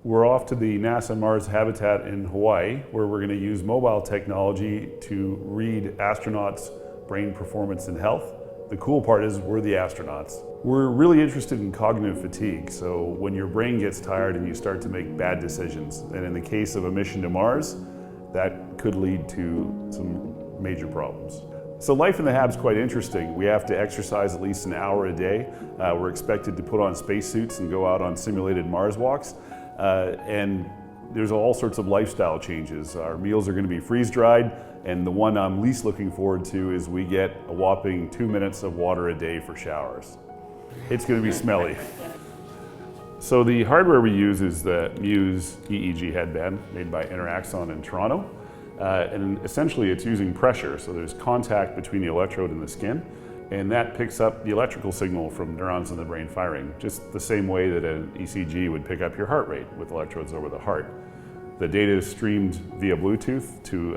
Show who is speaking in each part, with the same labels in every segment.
Speaker 1: We're off to the NASA Mars habitat in Hawaii, where we're going to use mobile technology to read astronauts' brain performance and health. The cool part is we're the astronauts. We're really interested in cognitive fatigue, so when your brain gets tired and you start to make bad decisions, and in the case of a mission to Mars, that could lead to some major problems. So life in the Hab's quite interesting. We have to exercise at least an hour a day. We're expected to put on spacesuits and go out on simulated Mars walks. And there's all sorts of lifestyle changes. Our meals are going to be freeze-dried, and the one I'm least looking forward to is we get a whopping 2 minutes of water a day for showers. It's going to be smelly. So the hardware we use is the Muse EEG headband made by Interaxon in Toronto. And essentially it's using pressure, so there's contact between the electrode and the skin, and that picks up the electrical signal from neurons in the brain firing, just the same way that an ECG would pick up your heart rate with electrodes over the heart. The data is streamed via Bluetooth to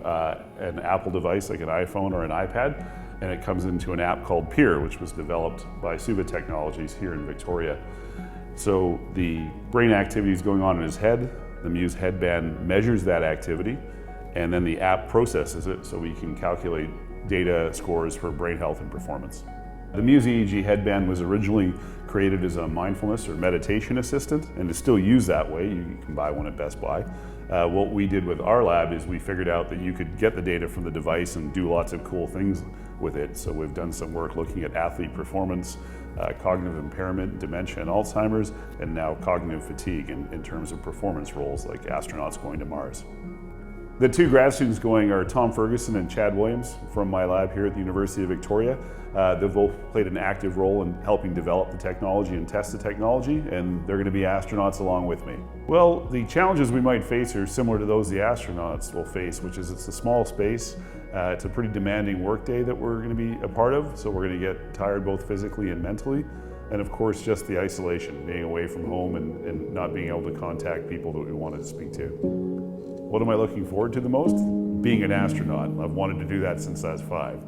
Speaker 1: an Apple device like an iPhone or an iPad, and it comes into an app called Peer, which was developed by Suva Technologies here in Victoria. So the brain activity is going on in his head, the Muse headband measures that activity, and then the app processes it so we can calculate data scores for brain health and performance. The Muse EEG headband was originally created as a mindfulness or meditation assistant and is still used that way. You can buy one at Best Buy. What we did with our lab is we figured out that you could get the data from the device and do lots of cool things with it. So we've done some work looking at athlete performance, cognitive impairment, dementia and Alzheimer's, and now cognitive fatigue in terms of performance roles like astronauts going to Mars. The two grad students going are Tom Ferguson and Chad Williams from my lab here at the University of Victoria. They've both played an active role in helping develop the technology and test the technology, and they're going to be astronauts along with me. Well, the challenges we might face are similar to those the astronauts will face, which is it's a small space. It's a pretty demanding workday that we're going to be a part of, so we're going to get tired both physically and mentally. And of course, just the isolation, being away from home and not being able to contact people that we wanted to speak to. What am I looking forward to the most? Being an astronaut. I've wanted to do that since I was 5.